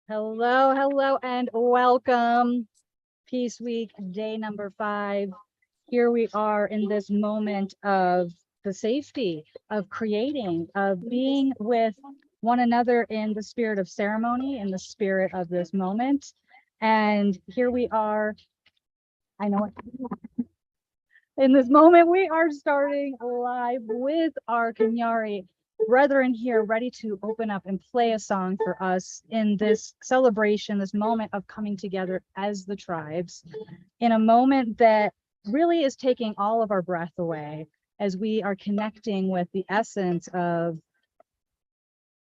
Hello, hello, and welcome. Peace Week, day number 5. Here we are in this moment of the safety, of creating, of being with one another in the spirit of ceremony, in the spirit of this moment. And here we are. I know in this moment, we are starting live with our Kenyari brethren here, ready to open up and play a song for us in this celebration, this moment of coming together as the tribes, in a moment that really is taking all of our breath away as we are connecting with the essence of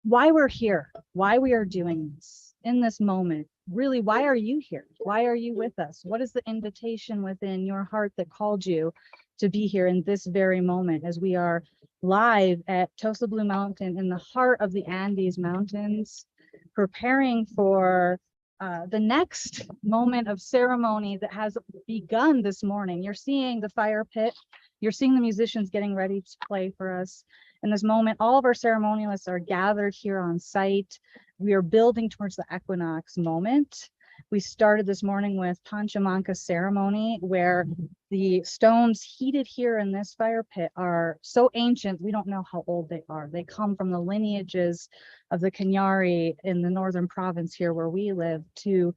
why we're here, why we are doing this in this moment. Really, why are you here? Why are you with us? What is the invitation within your heart that called you to be here in this very moment as we are live at TOSA Blue Mountain in the heart of the Andes Mountains, preparing for the next moment of ceremony that has begun this morning. You're seeing the fire pit. You're seeing the musicians getting ready to play for us. In this moment, all of our ceremonialists are gathered here on site. We are building towards the equinox moment. We started this morning with Panchamanca ceremony, where the stones heated here in this fire pit are so ancient, we don't know how old they are. They come from the lineages of the Kenyari in the northern province here where we live to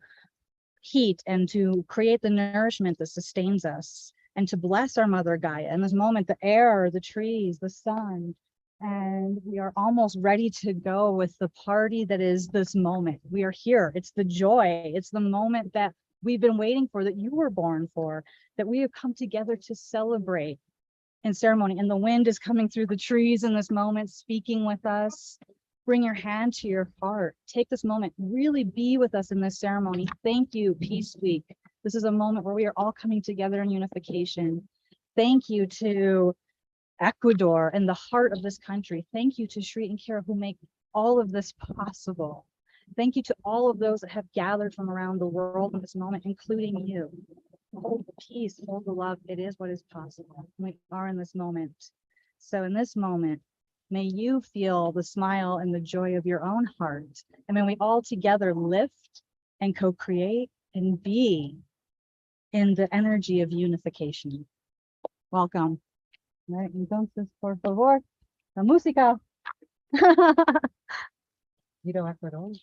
heat and to create the nourishment that sustains us and to bless our mother Gaia. In this moment, the air, the trees, the sun, and we are almost ready to go with the party that is this moment. We are here. It's the joy. It's the moment that we've been waiting for, that you were born for, that we have come together to celebrate in ceremony. And the wind is coming through the trees in this moment, speaking with us. Bring your hand to your heart. Take this moment. Really be with us in this ceremony. Thank you, Peace Week. This is a moment where we are all coming together in unification. Thank you to Ecuador and the heart of this country. Thank you to Shri and Kira who make all of this possible. Thank you to all of those that have gathered from around the world in this moment, including you. Hold the peace, hold the love. It is what is possible. We are in this moment. So in this moment, may you feel the smile and the joy of your own heart. And may we all together lift and co-create and be in the energy of unification. Welcome. Right, entonces, por favor, la música. You don't have to roll.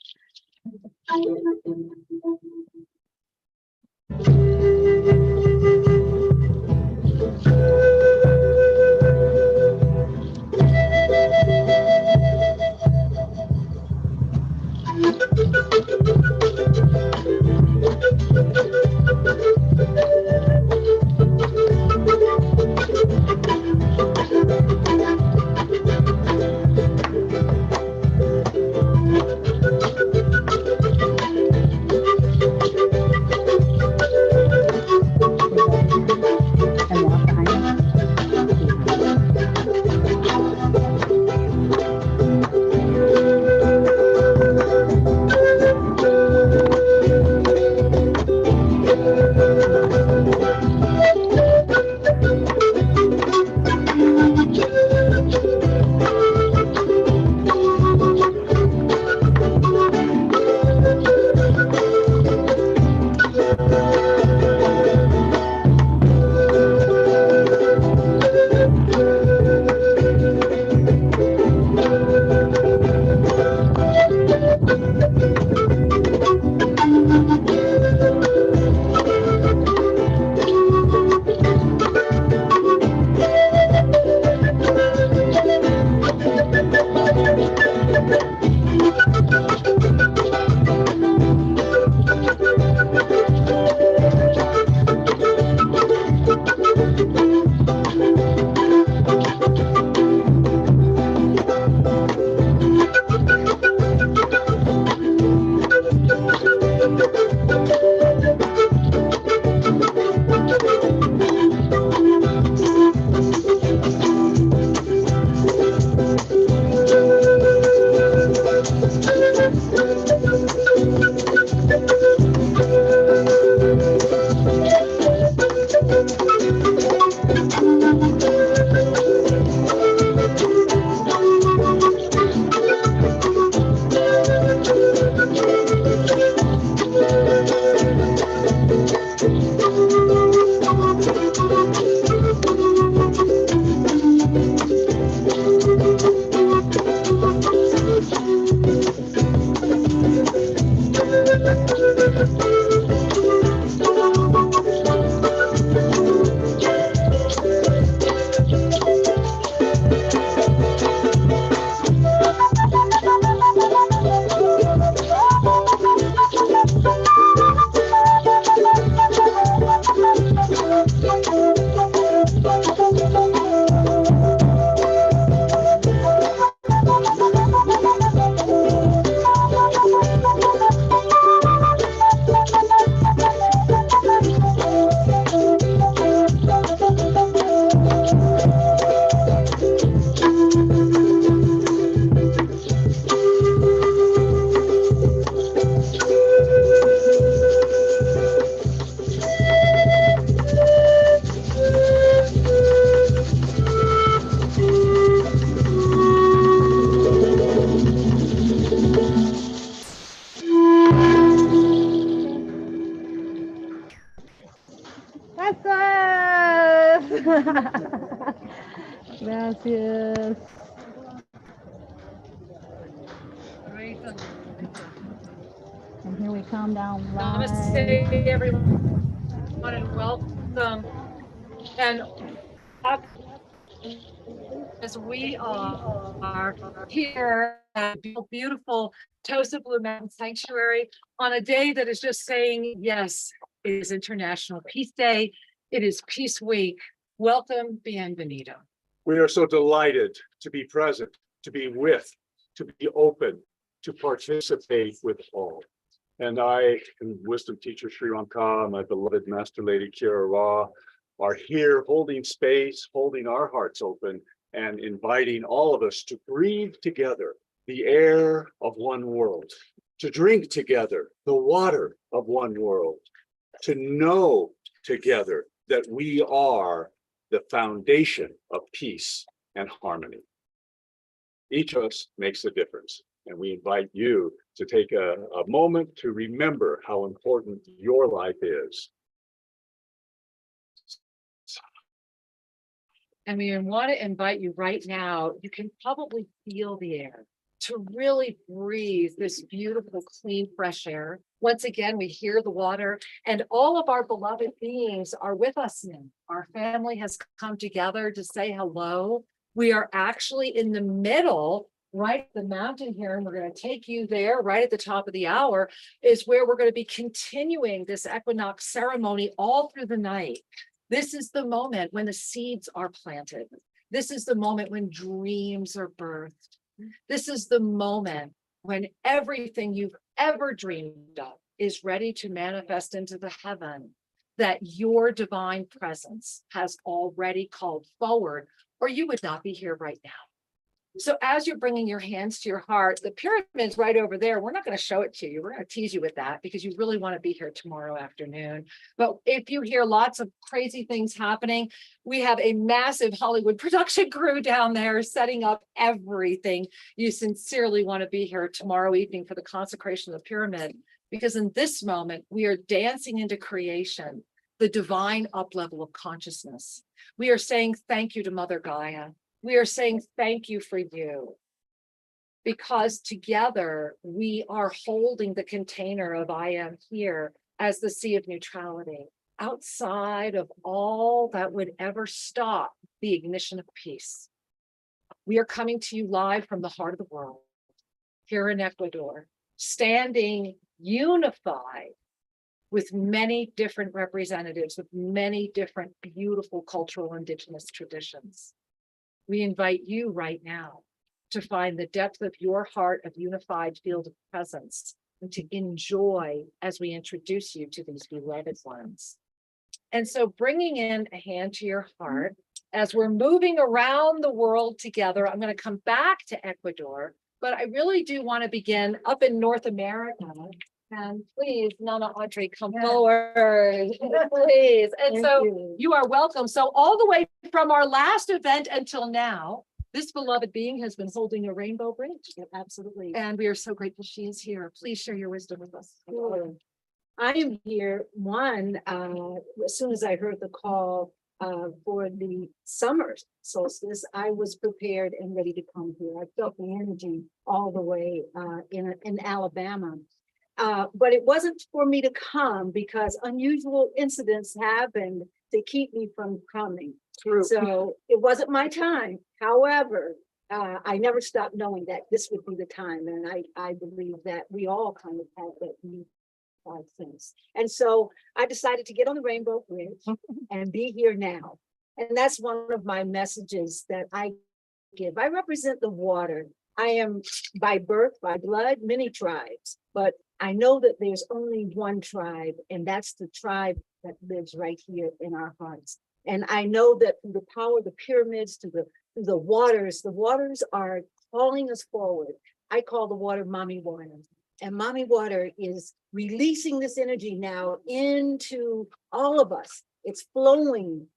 Gracias. Gracias. And here we come down live. Namaste, everyone, and welcome. And as we are here at beautiful TOSA Blue Mountain Sanctuary on a day that is just saying, yes, it is International Peace Day. It is Peace Week. Welcome, bienvenido. We are so delighted to be present, to be with, to be open, to participate with all. And I, and wisdom teacher Sri Ramka, my beloved Master Lady Kira Ra, are here holding space, holding our hearts open, and inviting all of us to breathe together the air of one world, to drink together the water of one world, to know together that we are the foundation of peace and harmony. Each of us makes a difference, and we invite you to take a moment to remember how important your life is. And we want to invite you right now, you can probably feel the air, to really breathe this beautiful, clean, fresh air. Once again, we hear the water, and all of our beloved beings are with us now. Our family has come together to say hello. We are actually in the middle, right at the mountain here, and we're going to take you there right at the top of the hour, is where we're going to be continuing this equinox ceremony all through the night. This is the moment when the seeds are planted. This is the moment when dreams are birthed. This is the moment when everything you've ever dreamed of is ready to manifest into the heaven that your divine presence has already called forward, or you would not be here right now. So as you're bringing your hands to your heart, the pyramid's right over there. We're not going to show it to you. We're going to tease you with that because you really want to be here tomorrow afternoon. But if you hear lots of crazy things happening, we have a massive Hollywood production crew down there setting up everything. You sincerely want to be here tomorrow evening for the consecration of the pyramid, because in this moment, we are dancing into creation, the divine up level of consciousness. We are saying thank you to Mother Gaia. We are saying thank you for you, because together we are holding the container of I am here as the sea of neutrality, outside of all that would ever stop the ignition of peace. We are coming to you live from the heart of the world, here in Ecuador, standing unified with many different representatives, with many different beautiful cultural indigenous traditions. We invite you right now to find the depth of your heart of unified field of presence and to enjoy as we introduce you to these beloved ones. And so bringing in a hand to your heart, as we're moving around the world together, I'm going to come back to Ecuador, but I really do want to begin up in North America. And please, Nana Audrey, come forward, please. And so you are welcome. So all the way from our last event until now, this beloved being has been holding a rainbow bridge. Absolutely. And we are so grateful she is here. Please share your wisdom with us. Sure. I am here, as soon as I heard the call for the summer solstice, I was prepared and ready to come here. I felt the energy all the way in Alabama. But it wasn't for me to come because unusual incidents happened to keep me from coming. True. So it wasn't my time. However, I never stopped knowing that this would be the time. And I believe that we all kind of have that unique sense. And so I decided to get on the Rainbow Bridge and be here now. And that's one of my messages that I give. I represent the water. I am by birth, by blood, many tribes, but I know that there's only one tribe, and that's the tribe that lives right here in our hearts. And I know that through the power of the pyramids, through the waters are calling us forward. I call the water Mommy Water. And Mommy Water is releasing this energy now into all of us. It's flowing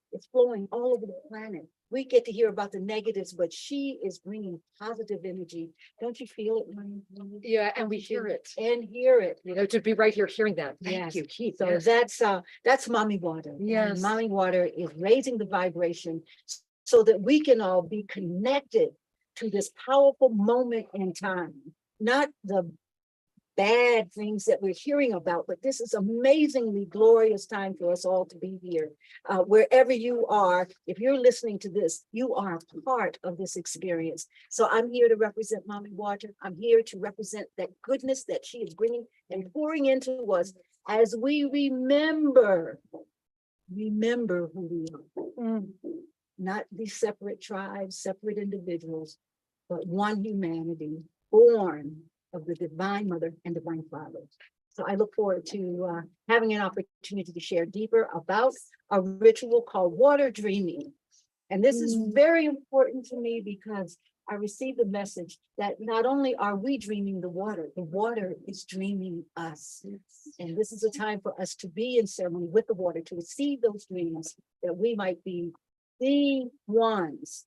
all over the planet. we get to hear about the negatives, but she is bringing positive energy. Don't you feel it? Mommy? Yeah, and we hear it, And hear it. you know, to be right here hearing that. Thank Yes. you, Keith. So Yes. that's mommy water. And Yes. mommy water is raising the vibration so that we can all be connected to this powerful moment in time. Not the bad things that we're hearing about, but this is amazingly glorious time for us all to be here. Wherever you are, if you're listening to this, you are a part of this experience. So I'm here to represent Mommy Water. I'm here to represent that goodness that she is bringing and pouring into us as we remember who we are. Not these separate tribes, separate individuals, but one humanity born of the Divine Mother and Divine Father. So I look forward to having an opportunity to share deeper about a ritual called water dreaming. And this is very important to me because I received the message that not only are we dreaming the water is dreaming us. And this is a time for us to be in ceremony with the water, to receive those dreams, that we might be the ones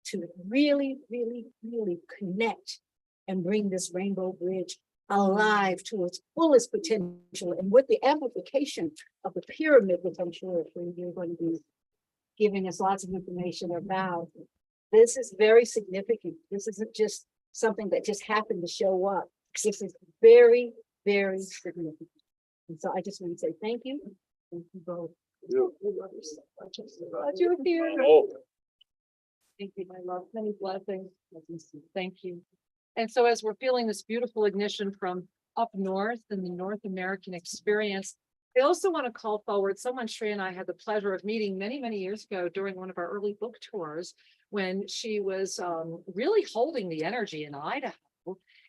to really, really, really connect and bring this rainbow bridge alive to its fullest potential. And with the amplification of the pyramid, which I'm sure you're going to be giving us lots of information about, this is very significant. This isn't just something that just happened to show up. This is very, very significant. And so I just want to say thank you. Thank you both. You. We love you so much. Glad you're here. Oh, Thank you, my love. Many blessings. Thank you. And so as we're feeling this beautiful ignition from up north in the North American experience, I also want to call forward someone Shreya and I had the pleasure of meeting many, many years ago during one of our early book tours when she was really holding the energy in Idaho.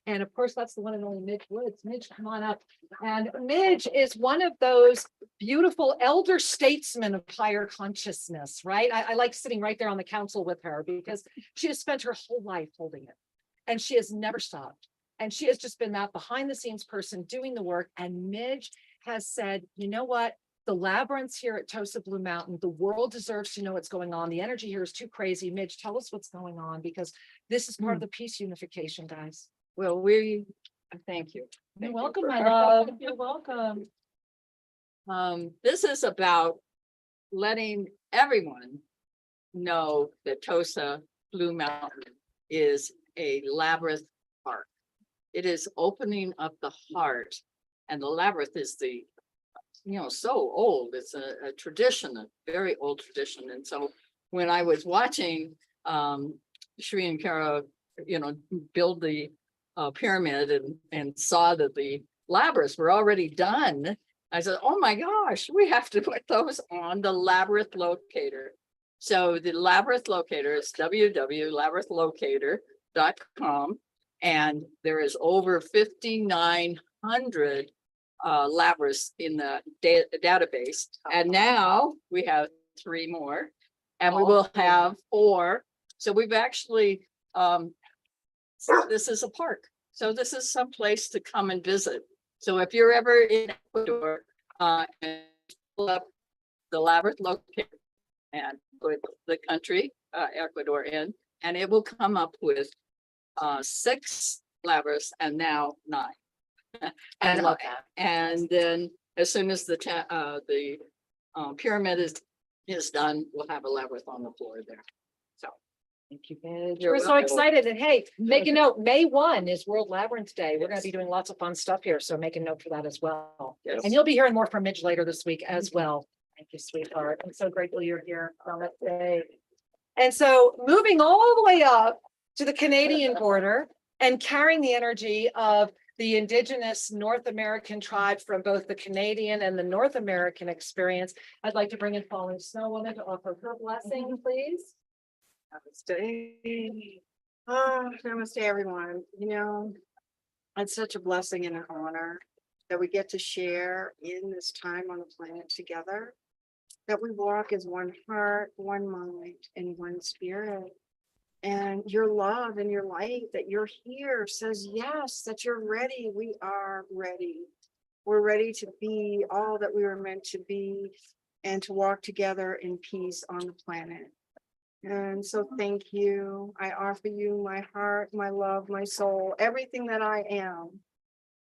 And of course, that's the one and only Midge Woods. Midge, come on up. And Midge is one of those beautiful elder statesmen of higher consciousness, right? I like sitting right there on the council with her because she has spent her whole life holding it. And she has never stopped. And she has just been that behind the scenes person doing the work. And Midge has said, you know what? The labyrinths here at TOSA Blue Mountain, the world deserves to know what's going on. The energy here is too crazy. Midge, tell us what's going on because this is part of the peace unification, guys. Well, thank you. You're Thank you welcome, for- my love. You're welcome. This is about letting everyone know that TOSA Blue Mountain is a labyrinth park. It is opening up the heart, and the labyrinth is so old. It's a tradition, a very old tradition. And so when I was watching Shri and Kara, build the pyramid and saw that the labyrinths were already done, I said, oh my gosh, we have to put those on the labyrinth locator. So the labyrinth locator is www.labyrinthlocator.com. And there is over 5,900 labyrinths in the database. And now we have 3 more, and we will have 4. So we've actually, this is a park. So this is some place to come and visit. So if you're ever in Ecuador, and pull up the labyrinth locator and put the country, Ecuador in, and it will come up with 6 labyrinths and now 9. I love that. And then as soon as the pyramid is done, we'll have a labyrinth on the floor there. So Thank you, Midge. You're We're so welcome. excited. And hey, make a note, May 1 is World Labyrinth Day. We're going to be doing lots of fun stuff here. So make a note for that as well. yes. And you'll be hearing more from Midge later this week as well. Thank you, sweetheart. I'm so grateful you're here on that day. And so moving all the way up to the Canadian border and carrying the energy of the Indigenous North American tribe from both the Canadian and the North American experience, I'd like to bring in Falling Snow Woman to offer her blessing, please. Namaste. Namaste, everyone. It's such a blessing and an honor that we get to share in this time on the planet together, that we walk as one heart, one mind, and one spirit. And your love and your light that you're here says, yes, that you're ready. We are ready. We're ready to be all that we were meant to be and to walk together in peace on the planet. And so thank you. I offer you my heart, my love, my soul, everything that I am,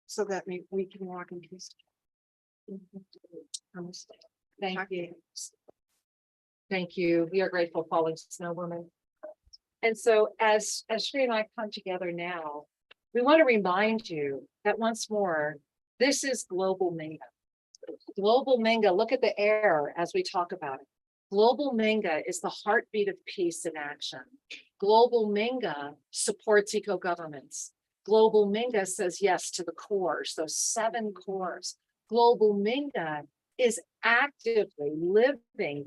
so that we can walk in peace. Namaste. Thank you. Thank you. We are grateful, falling snow woman. And so as Shri and I come together now, we want to remind you that once more, this is Global Minga. Global Minga, look at the air as we talk about it. Global Minga is the heartbeat of peace in action. Global Minga supports eco-governments. Global Minga says yes to the cores, those 7 cores. Global Minga is actively living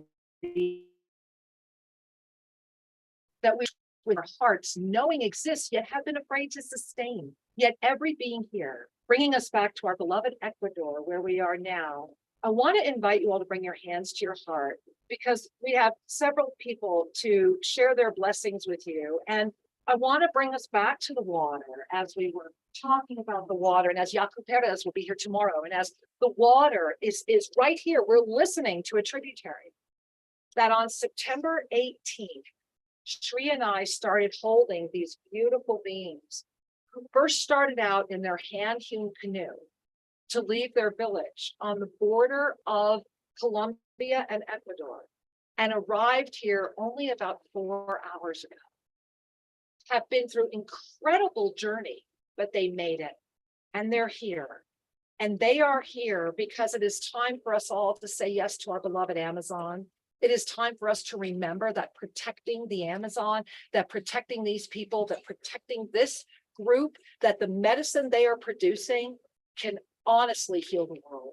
that we with our hearts knowing exists, yet have been afraid to sustain. Yet every being here, bringing us back to our beloved Ecuador, where we are now. I want to invite you all to bring your hands to your heart, because we have several people to share their blessings with you. And I want to bring us back to the water as we were talking about the water. And as Yaku Perez will be here tomorrow, and as the water is right here, we're listening to a tributary that on September 18th, Shri and I started holding these beautiful beings who first started out in their hand-hewn canoe to leave their village on the border of Colombia and Ecuador, and arrived here only about 4 hours ago. Have been through incredible journey, but they made it, and they're here. And they are here because it is time for us all to say yes to our beloved Amazon. It is time for us to remember that protecting the Amazon, that protecting these people, that protecting this group, that the medicine they are producing can honestly heal the world.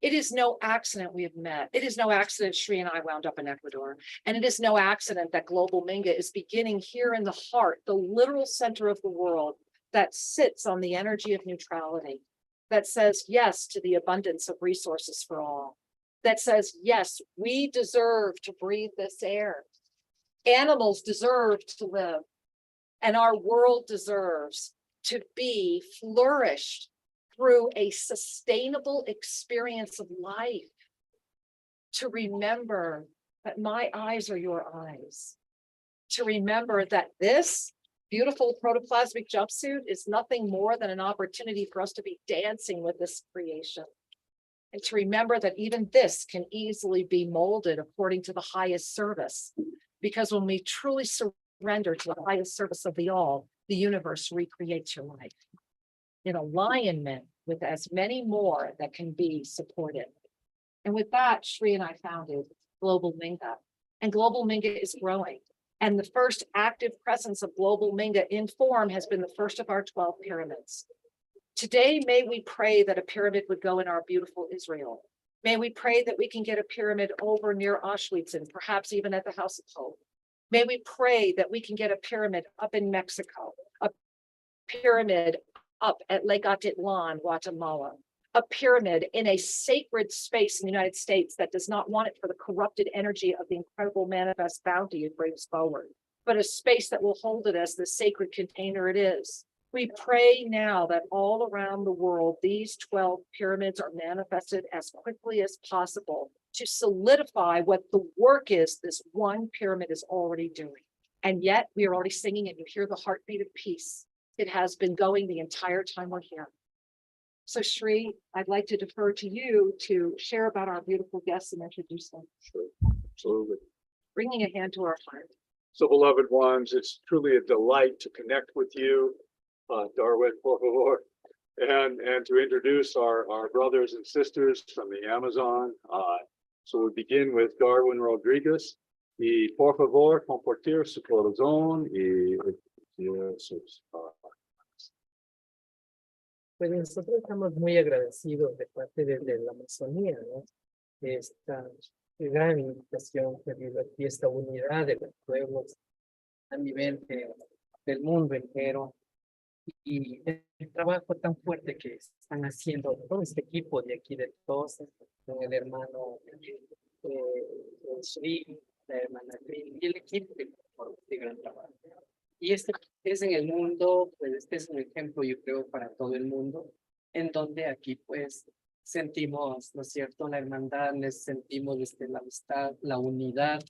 It is no accident we have met. It is no accident Shri and I wound up in Ecuador. And it is no accident that Global Minga is beginning here in the heart, the literal center of the world that sits on the energy of neutrality, that says yes to the abundance of resources for all, that says, yes, we deserve to breathe this air. Animals deserve to live, and our world deserves to be flourished through a sustainable experience of life. To remember that my eyes are your eyes. To remember that this beautiful protoplasmic jumpsuit is nothing more than an opportunity for us to be dancing with this creation. And to remember that even this can easily be molded according to the highest service. Because when we truly surrender to the highest service of the all, the universe recreates your life in alignment with as many more that can be supported. And with that, Shri and I founded Global Minga. And Global Minga is growing. And the first active presence of Global Minga in form has been the first of our 12 pyramids. Today, may we pray that a pyramid would go in our beautiful Israel. May we pray that we can get a pyramid over near Auschwitz and perhaps even at the House of Hope. May we pray that we can get a pyramid up in Mexico, a pyramid up at Lake Atitlan, Guatemala, a pyramid in a sacred space in the United States that does not want it for the corrupted energy of the incredible manifest bounty it brings forward, but a space that will hold it as the sacred container it is. We pray now that all around the world, these 12 pyramids are manifested as quickly as possible to solidify what the work is this one pyramid is already doing. And yet we are already singing, and you hear the heartbeat of peace. It has been going the entire time we're here. So Shri, I'd like to defer to you to share about our beautiful guests and introduce them. Sure, absolutely. Bringing a hand to our heart. So, beloved ones, it's truly a delight to connect with you, Darwin, por favor, and to introduce our brothers and sisters from the Amazon. So we begin with Darwin Rodriguez. Y por favor, compartir su corazón y sus. Pues nosotros estamos muy agradecidos de parte de la Amazonía, ¿no? De esta gran invitación que ha habido aquí, esta unidad de los pueblos a nivel del mundo entero. Y el trabajo tan fuerte que están haciendo todo este equipo de aquí de TOSA, con el hermano Shri, la hermana Green, y el equipo por este gran trabajo. Y este es en el mundo, pues este es un ejemplo, yo creo, para todo el mundo, en donde aquí pues sentimos, ¿no es cierto?, la hermandad, sentimos la amistad, la unidad,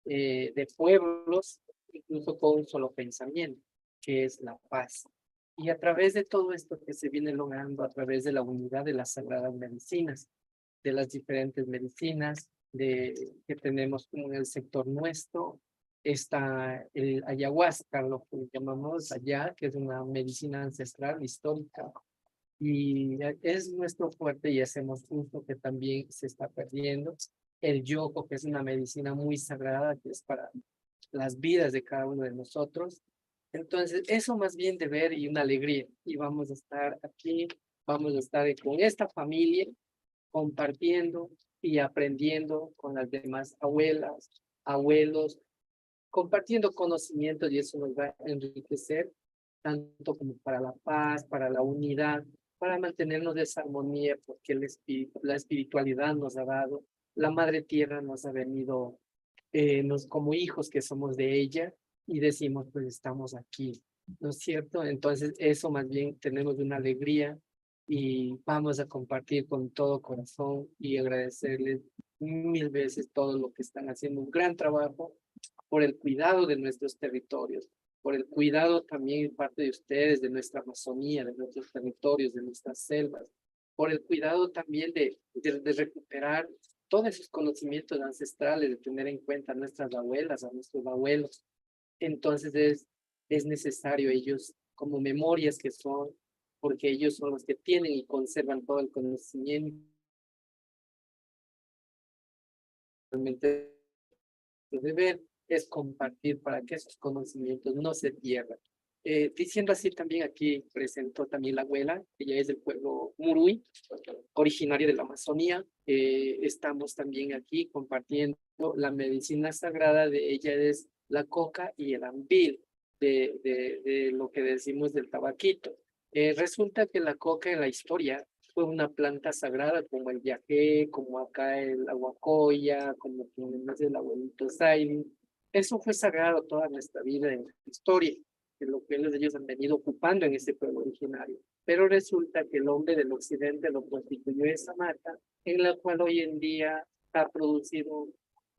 de pueblos, incluso con un solo pensamiento, que es la paz. Y a través de todo esto que se viene logrando, a través de la unidad de las sagradas medicinas, de las diferentes medicinas que tenemos como en el sector nuestro, está el ayahuasca, lo que llamamos allá, que es una medicina ancestral histórica, y es nuestro fuerte y hacemos uso que también se está perdiendo. El yoga, que es una medicina muy sagrada, que es para las vidas de cada uno de nosotros. Entonces, eso más bien de ver y una alegría. Y vamos a estar aquí, vamos a estar con esta familia, compartiendo y aprendiendo con las demás abuelas, abuelos, compartiendo conocimientos, y eso nos va a enriquecer tanto como para la paz, para la unidad, para mantenernos de esa armonía, porque la espiritualidad nos ha dado, la Madre Tierra nos ha venido, como hijos que somos de ella, y decimos, pues estamos aquí, ¿no es cierto? Entonces, eso más bien tenemos una alegría y vamos a compartir con todo corazón y agradecerles mil veces todo lo que están haciendo, un gran trabajo por el cuidado de nuestros territorios, por el cuidado también en parte de ustedes, de nuestra Amazonía, de nuestros territorios, de nuestras selvas, por el cuidado también de recuperar todos esos conocimientos ancestrales, de tener en cuenta a nuestras abuelas, a nuestros abuelos. Entonces es necesario ellos, como memorias que son, porque ellos son los que tienen y conservan todo el conocimiento. Realmente de ver es compartir para que esos conocimientos no se pierdan. Diciendo así también aquí presentó también la abuela, ella es del pueblo Murui, originaria de la Amazonía. Estamos también aquí compartiendo la medicina sagrada de ella, es la coca y el ambil, de lo que decimos del tabaquito. Resulta que la coca en la historia fue una planta sagrada como el yagé, como acá el aguacoya, como tenemos el abuelito Zairi. Eso fue sagrado toda nuestra vida en la historia, de lo que ellos han venido ocupando en ese pueblo originario. Pero resulta que el hombre del occidente lo constituyó esa mata, en la cual hoy en día ha producido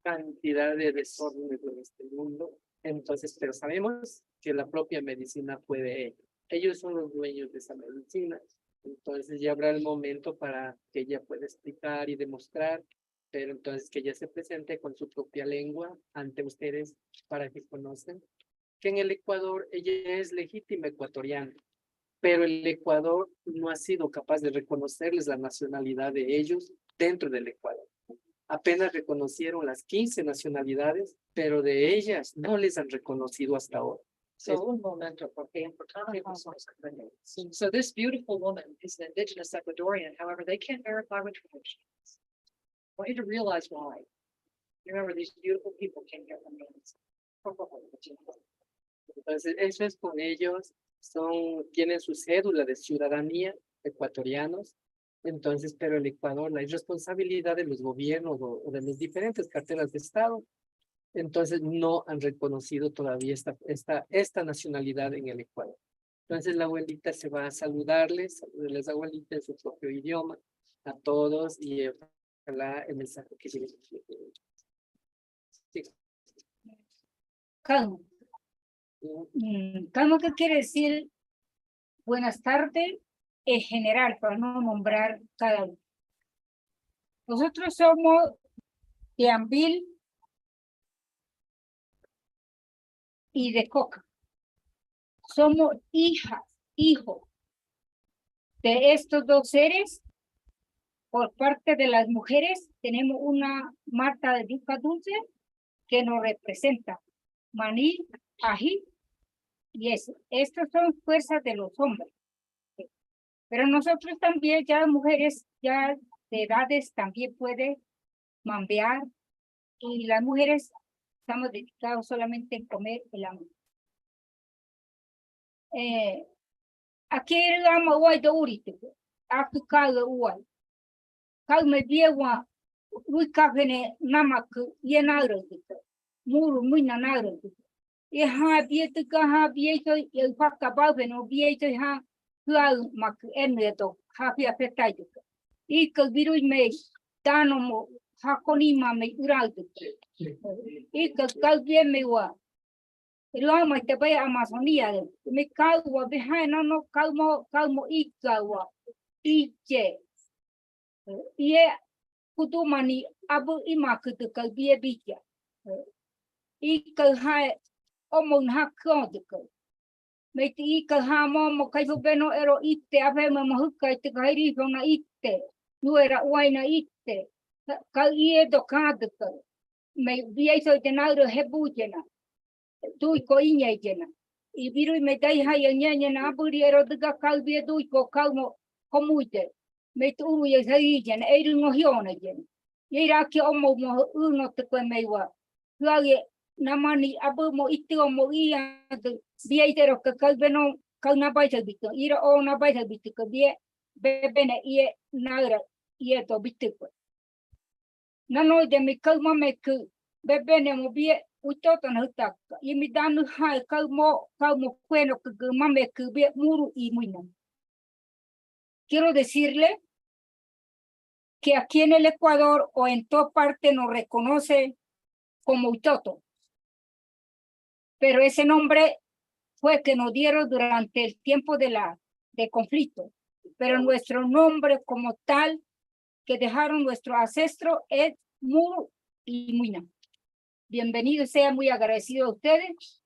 cantidad de desórdenes en este mundo. Entonces, pero sabemos que la propia medicina puede ello. Ellos son los dueños de esa medicina. Entonces ya habrá el momento para que ella pueda explicar y demostrar, pero entonces que ella se presente con su propia lengua ante ustedes para que conozcan que en el Ecuador ella es legítima ecuatoriana, pero el Ecuador no ha sido capaz de reconocerles la nacionalidad de ellos dentro del Ecuador. Apenas reconocieron las 15 nacionalidades, pero de ellas no les han reconocido hasta ahora. So un momento, porque importante son los compañeros. So this beautiful woman is an indigenous Ecuadorian, however, they can't verify which one she is. I want you to realize why. Remember, these beautiful people came here from names. Entonces, eso es con ellos, tienen su cédula de ciudadanía, ecuatorianos. Entonces, pero el Ecuador, la irresponsabilidad de los gobiernos o de las diferentes carteras de Estado, entonces no han reconocido todavía esta nacionalidad en el Ecuador. Entonces la abuelita se va a saludarles abuelita en su propio idioma, a todos, y ojalá el mensaje que llegue. Sí. Calma. Calma, ¿qué quiere decir? Buenas tardes, en general, para no nombrar cada uno. Nosotros somos de ambil y de coca. Somos hijas, hijos de estos dos seres. Por parte de las mujeres tenemos una mata de yuca dulce que nos representa. Maní, ají y eso. Estas son fuerzas de los hombres. Pero nosotros también, ya mujeres ya de edades, también puede mambear. Y las mujeres estamos dedicados solamente en comer el amor. Aquí vamos guay de urite. Aquí cae guay. Cae me diegua. Uy, café namak y en agro. Muro muy nanagro. Y ha bieto ha bieto y el facabao no bieto ha claro mak en esto ha fia petayo. Y que virus me dano hakonima me uralde. Ika kalbie me wa. Rama te bai Amazonia. Me kalwa behind no kalmo ikawa. Ike. Ie kudumani abu imakutu kalbie bikia. Ika hai omon hakonde. Me te ika ha mo kai beno ero ite ave mo hukai te kairi na ite. Nuera waina ite. Ka ie do kadeka. Me bia so te nauro hebu jena. Tui ko inya jena. I biru me dai hai nya na aburi ero diga kalbie dui ko kalmo komuite. Me tu uru ye sai jena e ringo hiona jena. Ye ra ki omo mo uno te ko meiwa. Tuage namani abu mo ite o mo ia bia itero ka kalbeno kalna baita bito. Ira o na baita bito ka bia bebene ie naura ie to bito. Nano de mi kalma me ku bebene mo bie utoto na hutaka. I mi danu hai kalmo cueno que mame que bie muru y muina. Quiero decirle que aquí en el Ecuador o en toda parte nos reconoce como Utoto. Pero ese nombre fue que nos dieron durante el tiempo de conflicto. Pero nuestro nombre como tal que dejaron nuestros ancestros es Muru y Muina. Bienvenidos, sea muy agradecido a ustedes.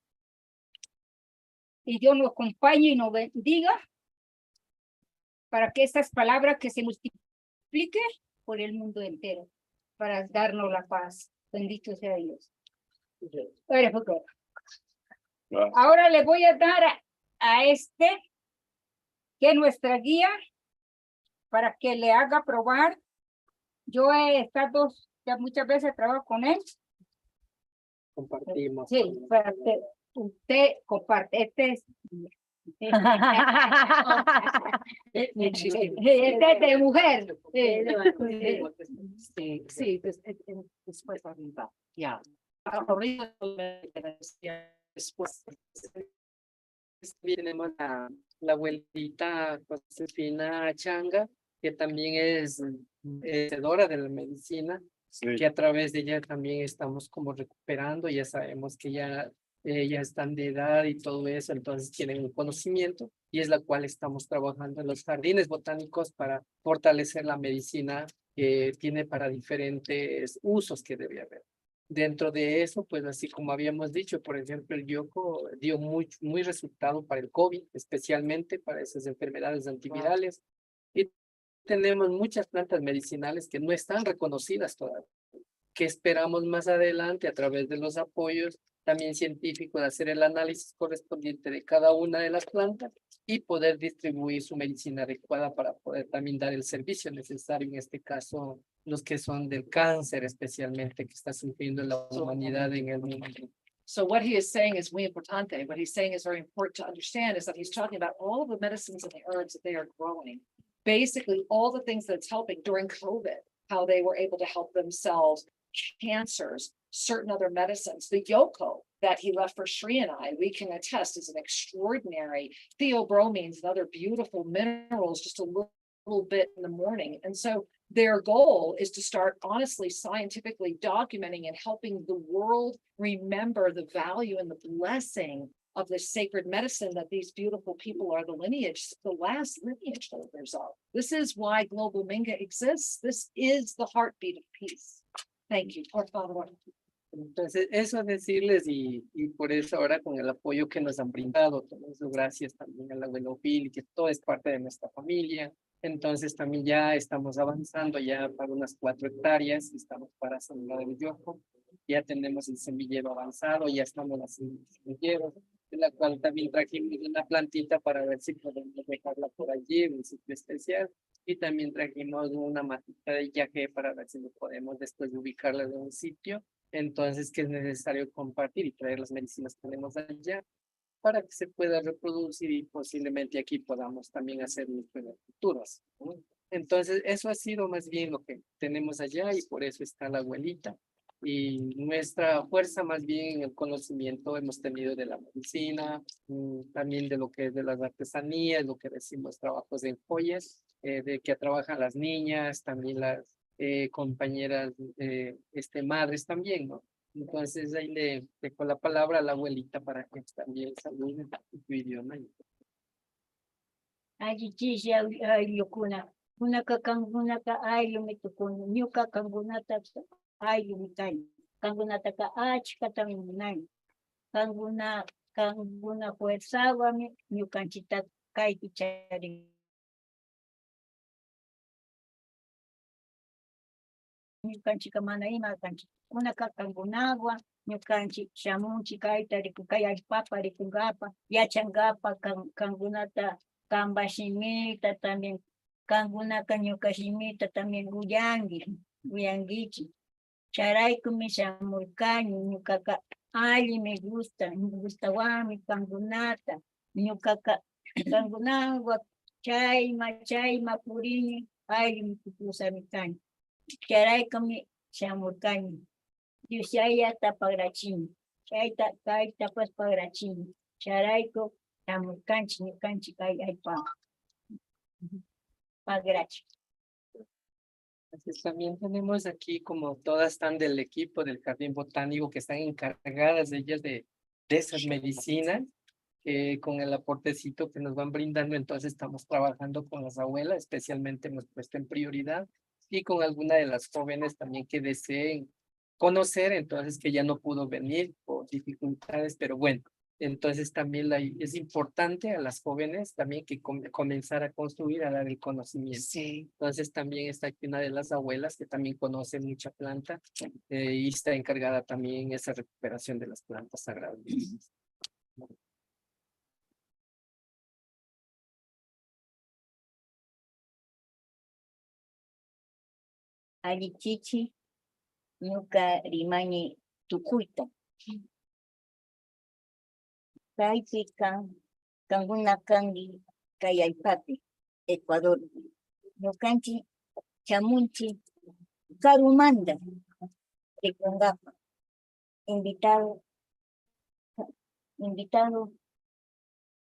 Y Dios nos acompañe y nos bendiga para que estas palabras que se multipliquen por el mundo entero, para darnos la paz. Bendito sea Dios. Ahora le voy a dar a este, que es nuestra guía, para que le haga probar. Yo he estado ya muchas veces trabajo con él. Compartimos. Sí, para que usted comparte. Este es este es de mujer. Sí, sí, después arriba, ya. Arriba, después. Tenemos la abuelita Josefina Changa, que también es conocedora de la medicina, Sí. que a través de ella también estamos como recuperando. Ya sabemos que ya están de edad y todo eso, entonces tienen un conocimiento, y es la cual estamos trabajando en los jardines botánicos para fortalecer la medicina que tiene para diferentes usos que debe haber. Dentro de eso, pues así como habíamos dicho, por ejemplo, el yoco dio muy resultado para el COVID, especialmente para esas enfermedades antivirales. Y tenemos muchas plantas medicinales que no están reconocidas todavía, que esperamos más adelante a través de los apoyos también científicos, hacer el análisis correspondiente de cada una de las plantas y poder distribuir su medicina adecuada para poder también dar el servicio necesario, en este caso, los que son del cáncer, especialmente, que está sufriendo la humanidad en el mundo. So what he is saying is muy importante. What he's saying is very important to understand is that he's talking about all of the medicines and the herbs that they are growing. Basically, all the things that's helping during COVID, how they were able to help themselves, cancers, certain other medicines. The yoko that he left for Shri and I, we can attest is an extraordinary theobromines and other beautiful minerals, just a little bit in the morning. And so their goal is to start honestly scientifically documenting and helping the world remember the value and the blessing of this sacred medicine that these beautiful people are the last lineage holders of. This is why Global Minga exists. This is the heartbeat of peace. Thank you. Por favor. Entonces, eso decirles, y por eso ahora con el apoyo que nos han brindado, todo eso gracias también al abuelo Bill, que todo es parte de nuestra familia. Entonces también ya estamos avanzando ya para unas 4 hectáreas, estamos para sembrar el yoco, ya tenemos el semillero avanzado, ya estamos haciendo el semillero, de la cual también trajimos una plantita para ver si podemos dejarla por allí, en un sitio especial, y también trajimos una matita de yaque para ver si podemos después ubicarla en un sitio. Entonces, que es necesario compartir y traer las medicinas que tenemos allá para que se pueda reproducir y posiblemente aquí podamos también hacer nuestras culturas. Entonces, eso ha sido más bien lo que tenemos allá, y por eso está la abuelita. Y nuestra fuerza más bien en el conocimiento hemos tenido de la medicina, también de lo que es de las artesanías, lo que decimos trabajos en joyas, de que trabajan las niñas, también compañeras, madres también, ¿no? Entonces ahí le dejo la palabra a la abuelita para que también salude en tu idioma. Ay, chichi, ay, yukuna. Una kakangunata, ay, lumitukun. Nyuka kangunata, ay, lumitay. Kangunata ka, ach, katangunay. Kanguna fuerzawa, nyukanchita, kay, picharing. Ñukanchik mana ima kanchik una kakangunagua ñukanchik shamunchik kayta rikukay allpapa rikunkapa yachankapa kankunata kanpa shimita también kankunaka ñuka shimita también uyankichik charaykumi shamurkani ñukaka alli me gustawami kankunata ñukaka kankunagua chayma purini alli tukusami kani charaykami shamurkani Diosayata pagrachini kaytapas pagrachini charayku shamurkanchik ñukanchik kay allpa pagrachi. Entonces también tenemos aquí, como todas están del equipo del Jardín Botánico, que están encargadas ellas de esas medicinas, con el aportecito que nos van brindando. Entonces estamos trabajando con las abuelas, especialmente hemos puesto en prioridad, y con alguna de las jóvenes también que deseen conocer, entonces que ya no pudo venir por dificultades, pero bueno. Entonces también es importante a las jóvenes también que comenzar a construir, a dar el conocimiento. Sí. Entonces también está aquí una de las abuelas que también conoce mucha planta y está encargada también en esa recuperación de las plantas sagradas. Alichichi ñuka rimani tukuyta kaypi kankuna kanki kay allpapi Ecuador ñukanchik chamunchik karumanta rikunkapa invitado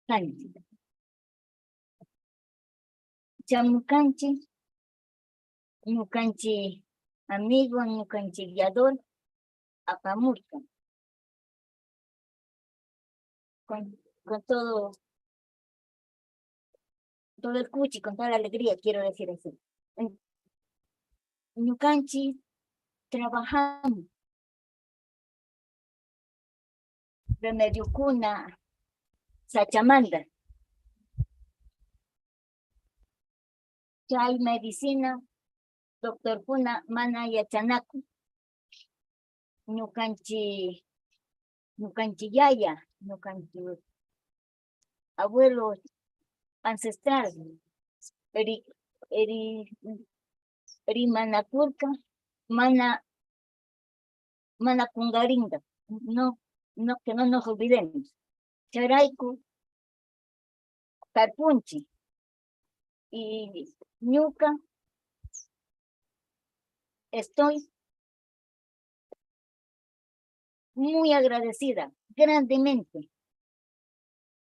kanchik chamurkanchik ñukanchik amigo ñukanchik guiador apamurka con todo el cuchi, con toda la alegría, quiero decir así. Ñukanchik trabajamos remedio kuna sachamanda chay medicina doctor kuna mana yachanaku ñukanchik yaya ñukanchik abuelos ancestrales rimanakurka mana kungaringa no que no nos olvidemos charayku tarpunchi y ñuka estoy muy agradecida grandemente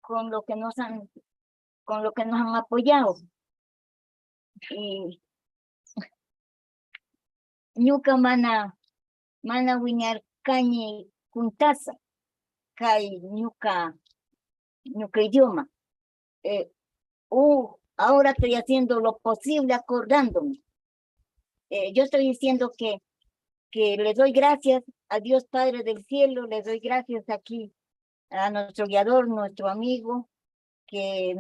con lo que nos han apoyado y ñuka mana wiñar kañi kuntasa kay ñuka idioma ahora estoy haciendo lo posible acordándome yo estoy diciendo que le doy gracias a Dios Padre del Cielo, le doy gracias aquí a nuestro guiador, nuestro amigo, que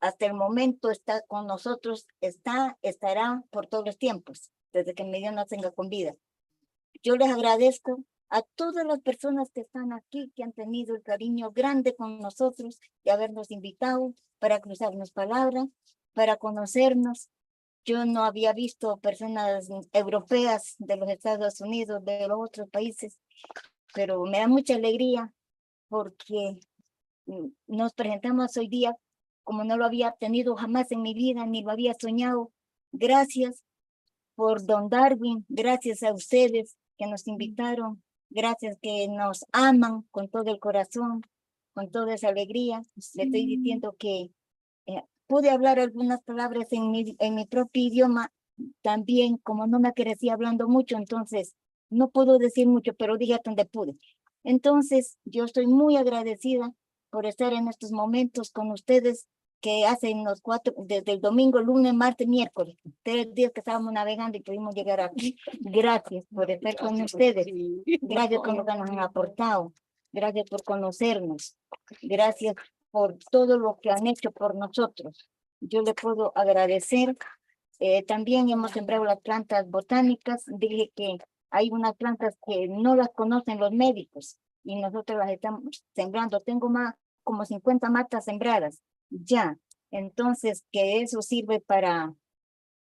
hasta el momento está con nosotros, estará por todos los tiempos, desde que mi Dios nos tenga con vida. Yo les agradezco a todas las personas que están aquí, que han tenido el cariño grande con nosotros de habernos invitado para cruzarnos palabras, para conocernos. Yo no había visto personas europeas de los Estados Unidos, de los otros países, pero me da mucha alegría porque nos presentamos hoy día como no lo había tenido jamás en mi vida, ni lo había soñado. Gracias por don Darwin, gracias a ustedes que nos invitaron, gracias que nos aman con todo el corazón, con toda esa alegría. Le estoy diciendo que pude hablar algunas palabras en mi propio idioma también, como no me crecí hablando mucho, entonces no puedo decir mucho, pero dije hasta donde pude. Entonces, yo estoy muy agradecida por estar en estos momentos con ustedes que hacen los 4, desde el domingo, lunes, martes, miércoles, 3 días que estábamos navegando y pudimos llegar aquí. Gracias por estar con ustedes. Gracias por lo que nos han aportado. Gracias por conocernos. Gracias por todo lo que han hecho por nosotros. Yo le puedo agradecer. También hemos sembrado las plantas botánicas. Dije que hay unas plantas que no las conocen los médicos y nosotros las estamos sembrando. Tengo más, como 50 matas sembradas ya. Entonces, que eso sirve para,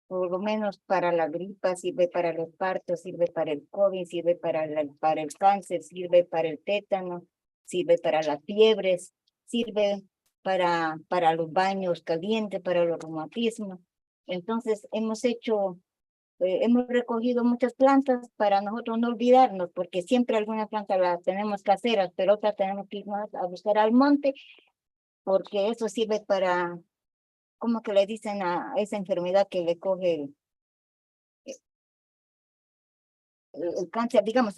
por lo menos para la gripa, sirve para los partos, sirve para el COVID, sirve para el cáncer, sirve para el tétano, sirve para las fiebres, sirve para los baños calientes, para los reumatismos. Entonces, hemos recogido muchas plantas para nosotros no olvidarnos, porque siempre algunas plantas las tenemos caseras, pero otras tenemos que irnos a buscar al monte, porque eso sirve para, ¿cómo que le dicen a esa enfermedad que le coge el cáncer? Digamos,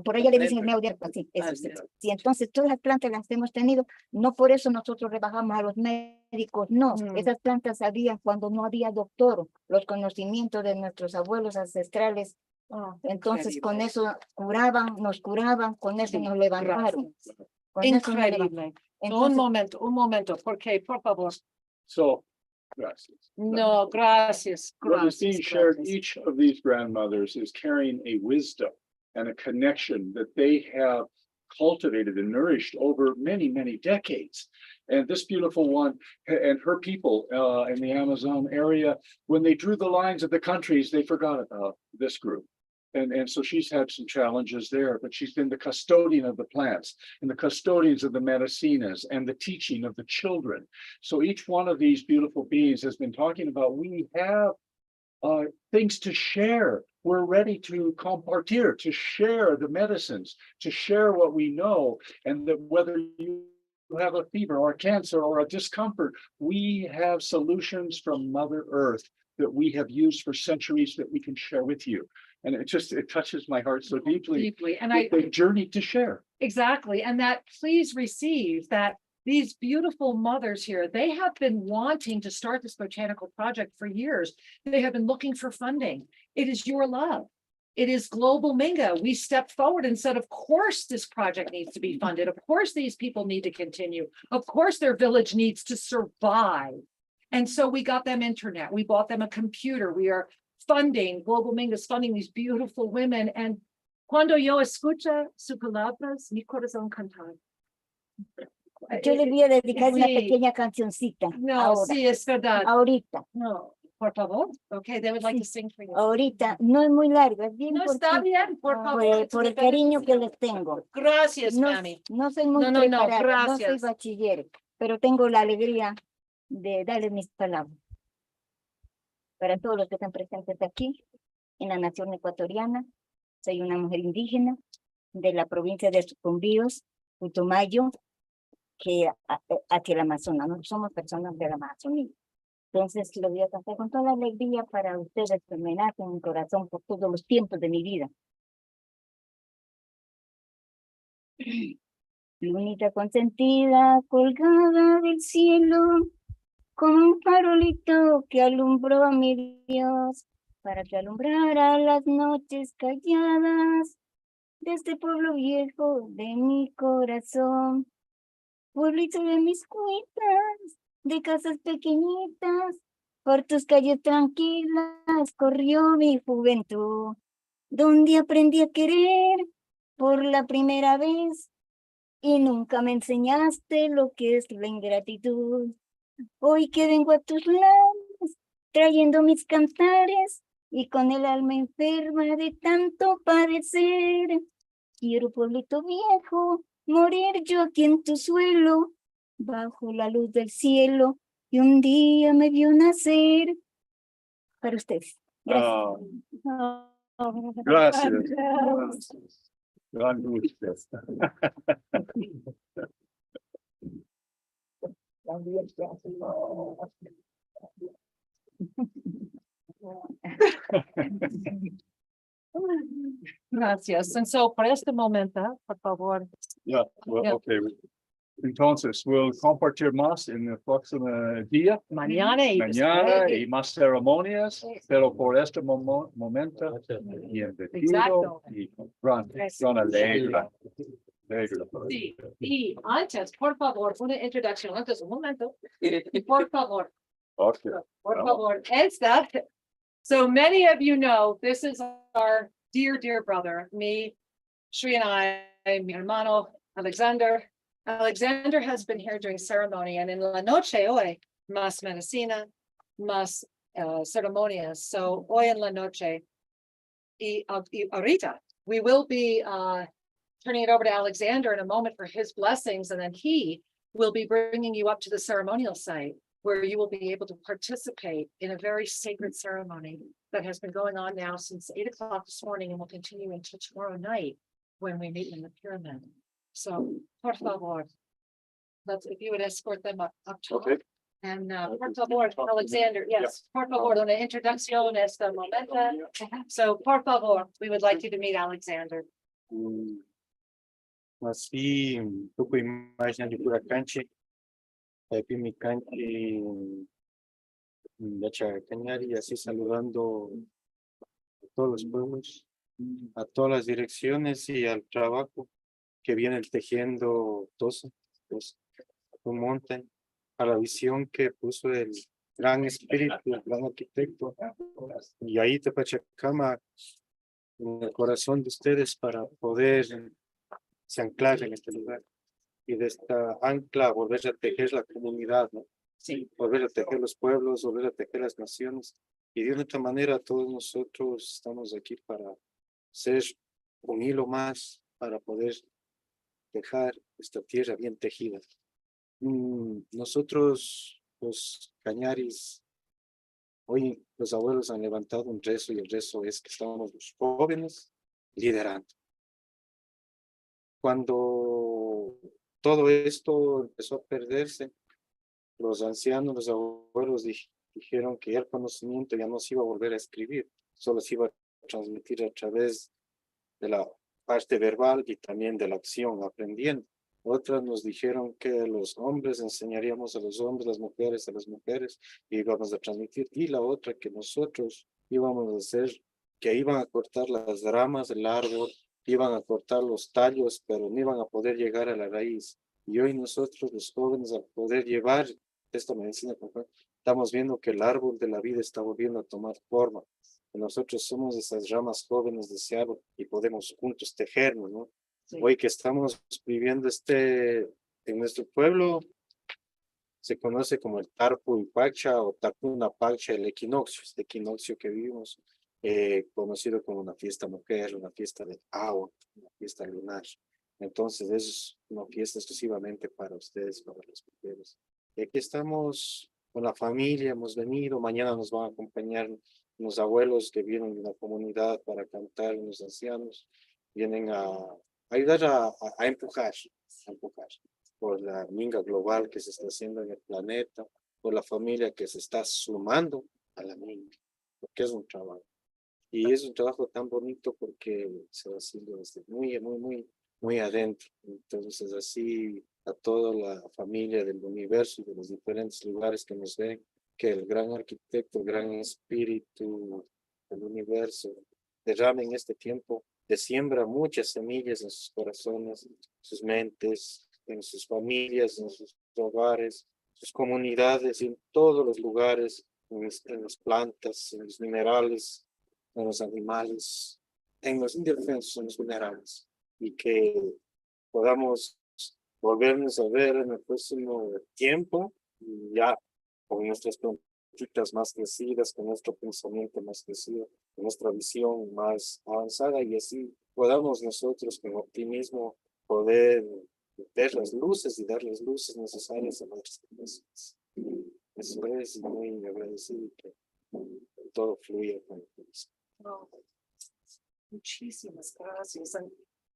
por allá le dicen el neoderma, sí, eso, sí. Sí, entonces todas las plantas las hemos tenido, no por eso nosotros rebajamos a los médicos, no, esas plantas habían cuando no había doctor, los conocimientos de nuestros abuelos ancestrales, entonces con eso nos curaban, con eso nos levantaron. Con eso nos levantaron. Increíble. Entonces, Un momento, porque, por favor. So, gracias. No, gracias. What is being Gracias, shared, gracias. each of these grandmothers is carrying a wisdom and a connection that they have cultivated and nourished over many, many decades. And this beautiful one and her people in the Amazon area, when they drew the lines of the countries, they forgot about this group. And so she's had some challenges there, but she's been the custodian of the plants and the custodians of the medicinas and the teaching of the children. So each one of these beautiful beings has been talking about, we have things to share. We're ready to compartir, to share the medicines, to share what we know, and that whether you have a fever or cancer or a discomfort, we have solutions from Mother Earth that we have used for centuries that we can share with you. And it touches my heart so deeply. Deeply, and The journey to share. exactly, and that please receive that these beautiful mothers here, they have been wanting to start this botanical project for years. They have been looking for funding. It is your love. It is Global Minga. We stepped forward and said, of course, this project needs to be funded. Of course, these people need to continue. Of course, their village needs to survive. And so we got them internet. We bought them a computer. We are funding, Global Minga is funding these beautiful women. And cuando yo escucha sus palabras, mi corazón cantar. yo le voy a dedicar una Sí. pequeña cancioncita. No, ahora, sí, es verdad. ahorita. No, por favor. Okay, they would like Sí. to sing for you. Ahorita, no es muy largo, es bien No, está cortito, bien, por favor. por el cariño que les tengo. Gracias, No, mami. no soy muy No, preparada, no soy gracias. bachiller, pero tengo la alegría de darles mis palabras. Para todos los que están presentes aquí, en la nación ecuatoriana, soy una mujer indígena de la provincia de Sucumbíos, Putumayo, que hacia el Amazonas, no somos personas de la Amazonía. Entonces, lo voy a cantar con toda la alegría para ustedes que me nacen en mi corazón por todos los tiempos de mi vida. Lunita consentida, colgada del cielo, como un farolito que alumbró a mi Dios, para que alumbrara las noches calladas de este pueblo viejo de mi corazón. Pueblito de mis cuitas, de casas pequeñitas, por tus calles tranquilas corrió mi juventud, donde aprendí a querer por la primera vez y nunca me enseñaste lo que es la ingratitud. Hoy que vengo a tus labios, trayendo mis cantares y con el alma enferma de tanto padecer, quiero pueblito viejo, morir yo aquí en tu suelo, bajo la luz del cielo, y un día me vio nacer. Para ustedes. Gracias. Gracias. Gran gusto. Gracias. And so, para este momento, por favor. Yeah, well, Yeah. okay. Entonces, we'll compartir más en el próximo día, Mañana y mañana, después. y más ceremonias, pero por este momento, Exacto. bienvenido y gran alegre. Sí, y antes, por favor, una introducción, antes un momento, por favor, Okay. por favor, esta. So many of you know, this is our dear brother, me, Shri and I, mi hermano, Alexander. Alexander has been here doing ceremony, and in la noche hoy, más medicina, más ceremonias. So hoy en la noche, y ahorita, we will be turning it over to Alexander in a moment for his blessings, and then he will be bringing you up to the ceremonial site where you will be able to participate in a very sacred ceremony that has been going on now since 8 o'clock this morning and will continue until tomorrow night when we meet in the pyramid. So, por favor, if you would escort them up top. Okay. And por favor, Alexander, yes, por favor, una introducción esta momento. So, por favor, we would like you to meet Alexander. Así, tuko imagem de Curacanche, mi canche, de Chacañari, así saludando a todos los pueblos, a todas las direcciones y al trabajo que viene tejiendo TOSA, un monte, a la visión que puso el gran espíritu, el gran arquitecto, y ahí te Pachacama en el corazón de ustedes para poder se anclar en este lugar y de esta ancla volver a tejer la comunidad, ¿no? Sí. Volver a tejer los pueblos, volver a tejer las naciones y de otra manera todos nosotros estamos aquí para ser un hilo más para poder dejar esta tierra bien tejida. Nosotros los cañaris, hoy los abuelos han levantado un rezo y el rezo es que estamos los jóvenes liderando. Cuando todo esto empezó a perderse, los ancianos, los abuelos dijeron que el conocimiento ya no se iba a volver a escribir, solo se iba a transmitir a través de la parte verbal y también de la acción, aprendiendo. Otras nos dijeron que los hombres enseñaríamos a los hombres, las mujeres a las mujeres, y íbamos a transmitir. Y la otra que nosotros íbamos a hacer, que iban a cortar las ramas del árbol, iban a cortar los tallos, pero no iban a poder llegar a la raíz. Y hoy nosotros, los jóvenes, al poder llevar esta medicina, estamos viendo que el árbol de la vida está volviendo a tomar forma. Y nosotros somos esas ramas jóvenes de ese árbol y podemos juntos tejernos, ¿no? Sí. Hoy que estamos viviendo en nuestro pueblo, se conoce como el Tarpu y Pacha o Tarpuna Pacha, el equinoccio, este equinoccio que vivimos. Conocido como una fiesta mujer, una fiesta de agua, una fiesta lunar. Entonces es una fiesta exclusivamente para ustedes, para las mujeres. Y aquí estamos con la familia, hemos venido, mañana nos van a acompañar unos abuelos que vienen de una comunidad para cantar, unos ancianos, vienen a ayudar a empujar por la minga global que se está haciendo en el planeta, por la familia que se está sumando a la minga, porque es un trabajo. Y es un trabajo tan bonito porque se va haciendo desde muy adentro. Entonces, así a toda la familia del universo y de los diferentes lugares que nos ven, que el gran arquitecto, el gran espíritu del universo derrame en este tiempo de siembra muchas semillas en sus corazones, en sus mentes, en sus familias, en sus hogares, sus comunidades, en todos los lugares, en las plantas, en los minerales, en los animales, en los indefensos, en los minerales, y que podamos volvernos a ver en el próximo tiempo, ya con nuestras plantitas más crecidas, con nuestro pensamiento más crecido, con nuestra visión más avanzada, y así podamos nosotros con optimismo poder ver las luces y dar las luces necesarias a nuestras personas. Eso es muy agradecido que todo fluya con el Oh, muchísimas gracias. And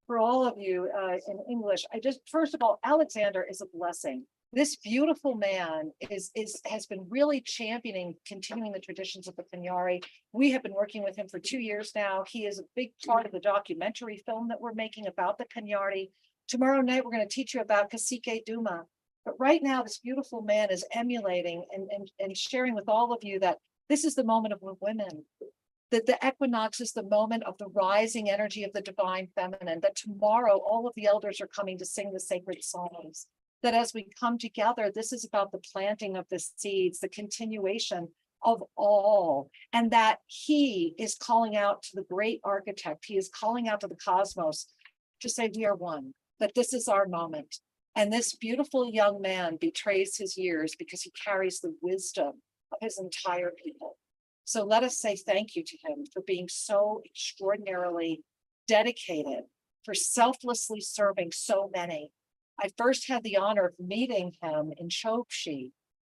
for all of you in English, first of all, Alexander is a blessing. This beautiful man has been really championing, continuing the traditions of the Panyari. We have been working with him for 2 years now. He is a big part of the documentary film that we're making about the Panyari. Tomorrow night, we're going to teach you about Cacique Duma. But right now, this beautiful man is emulating and sharing with all of you that this is the moment of women, that the equinox is the moment of the rising energy of the divine feminine, that tomorrow all of the elders are coming to sing the sacred songs, that as we come together, this is about the planting of the seeds, the continuation of all, and that he is calling out to the great architect, he is calling out to the cosmos to say we are one, that this is our moment. And this beautiful young man betrays his years because he carries the wisdom of his entire people. So let us say thank you to him for being so extraordinarily dedicated, for selflessly serving so many. I first had the honor of meeting him in Chokshi,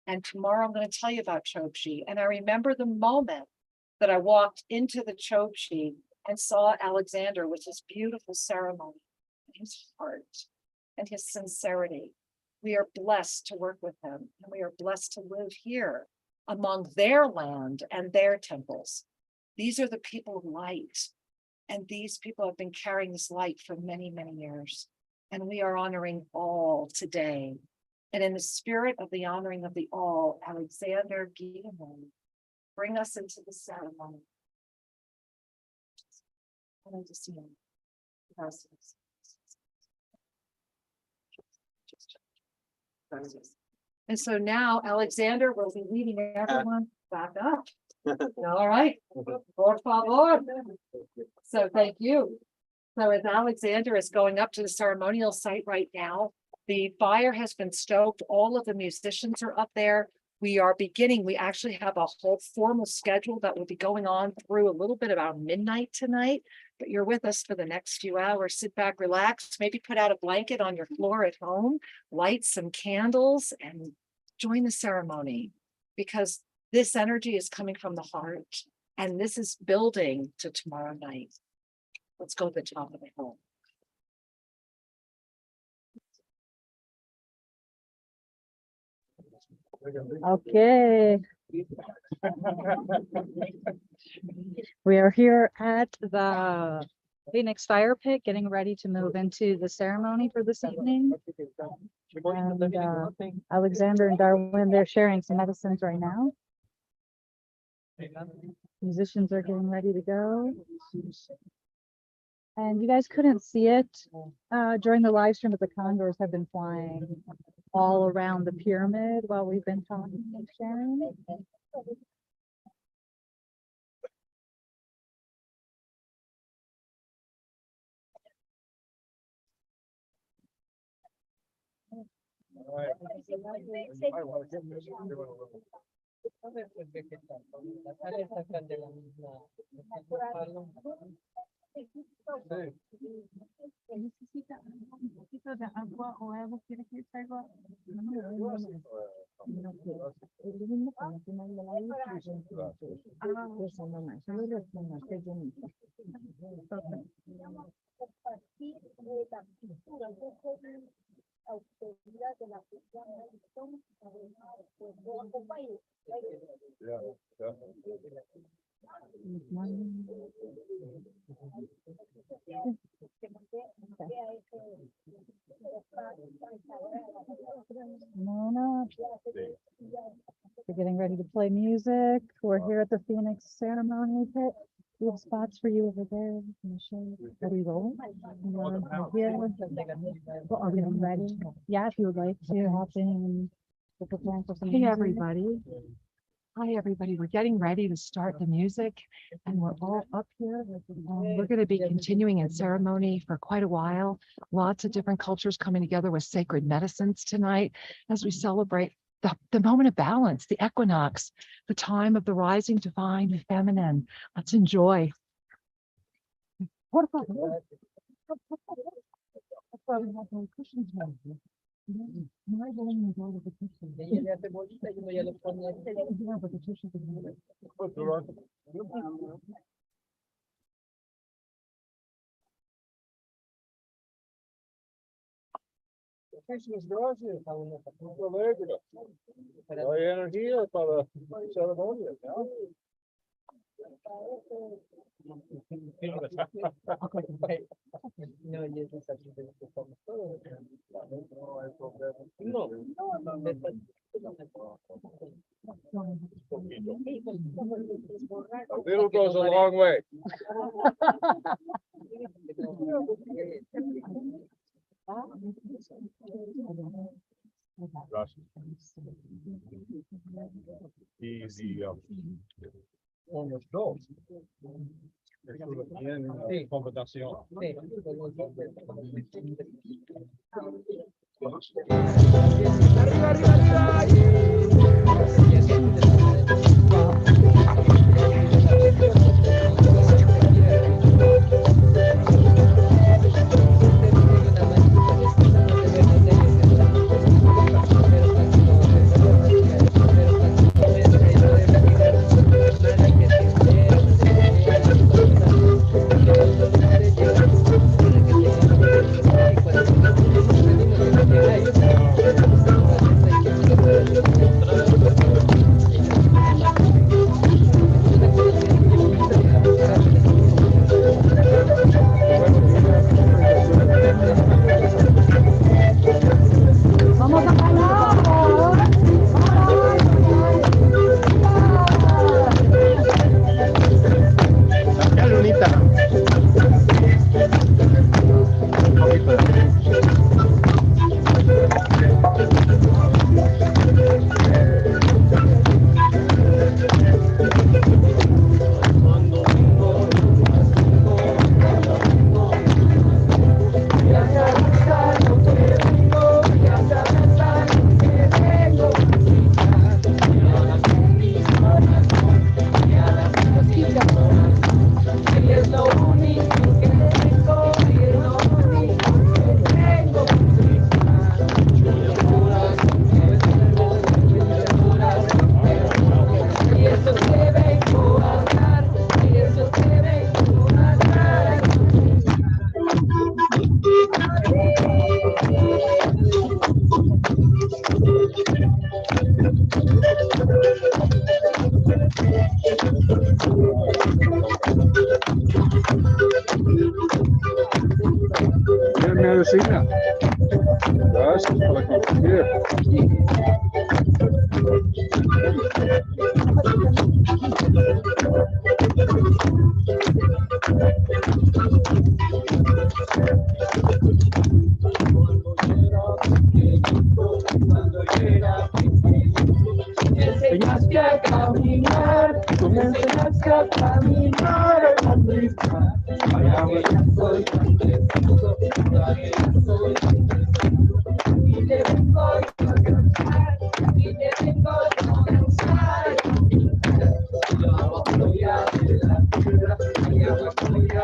and tomorrow I'm going to tell you about Chokshi. And I remember the moment that I walked into the Chokshi and saw Alexander with his beautiful ceremony, his heart, and his sincerity. We are blessed to work with him, and we are blessed to live here among their land and their temples. These are the people of light, and these people have been carrying this light for many, many years. And we are honoring all today. And in the spirit of the honoring of the all, Alexander Gideon, bring us into the ceremony. I want to see him. Gracias. And so now Alexander will be leading everyone back up. All right, por favor. So thank you. So as Alexander is going up to the ceremonial site right now, the fire has been stoked. All of the musicians are up there. We are beginning. We actually have a whole formal schedule that will be going on through a little bit about midnight tonight. But you're with us for the next few hours. Sit back, relax, maybe put out a blanket on your floor at home, light some candles, and join the ceremony, because this energy is coming from the heart, and this is building to tomorrow night. Let's go to the top of the hill. Okay. We are here at the Phoenix Fire Pit, getting ready to move into the ceremony for this evening. And Alexander and Darwin, they're sharing some medicines right now. Musicians are getting ready to go. And you guys couldn't see it during the live stream, but the condors have been flying all around the pyramid while we've been talking and sharing. ¿Necesita un poquito de agua o algo? ¿Quiere que traiga? We're getting ready to play music. We're here at the Phoenix Ceremony Pit. We have spots for you over there. Are we rolling? Here. Well, are we ready? Yeah, if you would like to hop in. Hey, everybody. Hi, everybody. We're getting ready to start the music, and we're all up here. We're going to be continuing in ceremony for quite a while. Lots of different cultures coming together with sacred medicines tonight as we celebrate the moment of balance, the equinox, the time of the rising divine feminine. Let's enjoy. That's why we have no cushions now. I don't even go to the kitchen. Yeah, but the kitchen is Muchísimas gracias. Un alegre. Hay energía para ceremonias, ¿no? No, y eso es así de lo que estamos todos. No hay problema. No, a little goes a long way. Gracias. Y on los dos. Eso tiene una computación. Medicina. Gracias por compartir. Enseñaste a caminar, tú me enseñaste a caminar en la misma. Vaya, ya soy y te vengo a cantar, y te vengo a comenzar. Voy a la tierra, y ahora voy a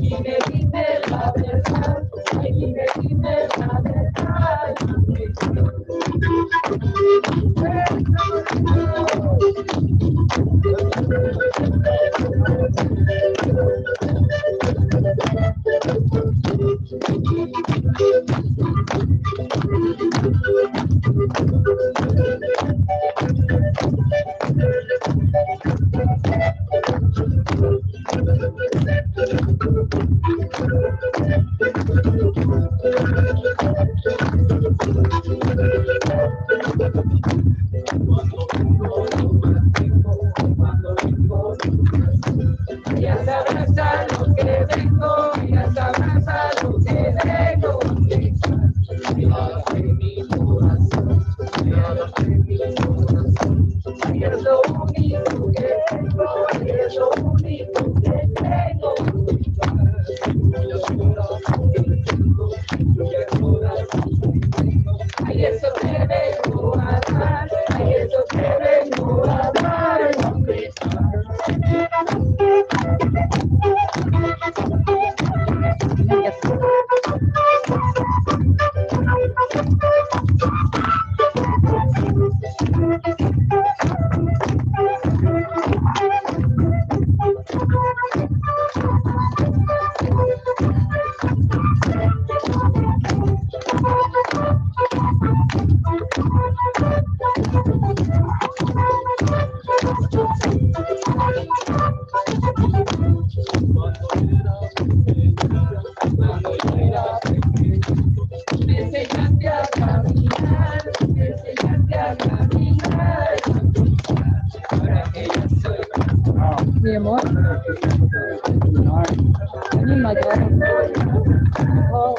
y me dime la verdad, y me dime la verdad. Ya sabrás a lo que vengo, ya sabrás a lo que vengo. En mi corazón, en mi corazón. Y es lo único que tengo, y es lo único que tengo. Ay, eso te vengo a dar, ay, eso te vengo a dar. Mi amor. I need my glasses. Oh,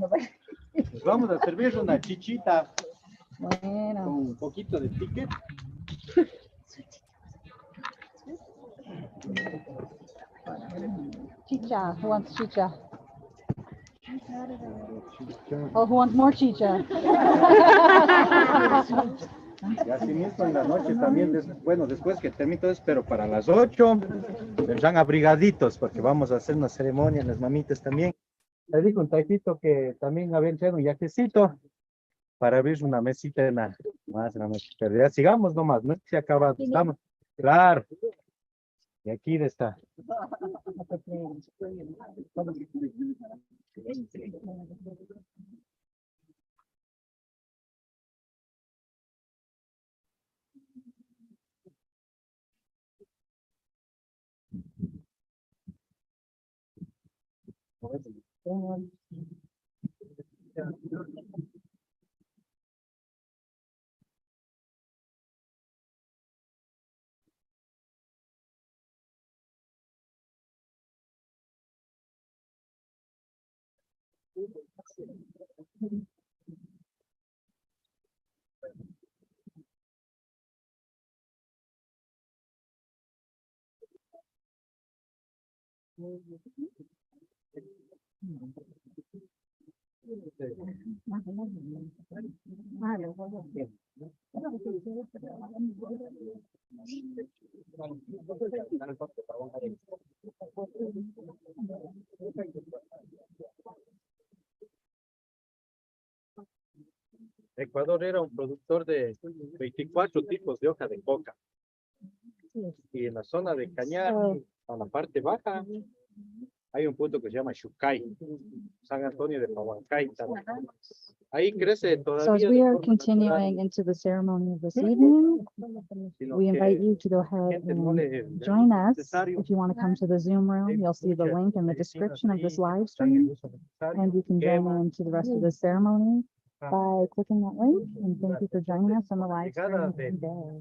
Nos vamos a servir una chichita Bueno. con un poquito de ticket. Chicha, who wants chicha? Oh, who wants more chicha? Y así mismo en la noche también, bueno, después que termine todo eso, pero para las 8 vendrán abrigaditos porque vamos a hacer una ceremonia, las mamitas también. Les dijo un taquito que también habían traído un yajecito para abrir una mesita en la, más en la noche. Pero ya sigamos nomás, no es que se acaba, estamos, claro. Y aquí está. Ecuador era un productor de 24 tipos de hoja de coca. Y en la zona de Cañar, a la parte baja, hay un punto que se llama Xucay, San Antonio de Pahuancay. Ahí crece So as todavía. we de are forma continuing natural, into the ceremony of this evening, sino we invite que you to go ahead gente no le- and join us. necesario. If you want to come to the Zoom room, you'll see the link in the description of this live stream, and you can join in to the rest of the ceremony by clicking that link. And thank you for joining us on the live stream today.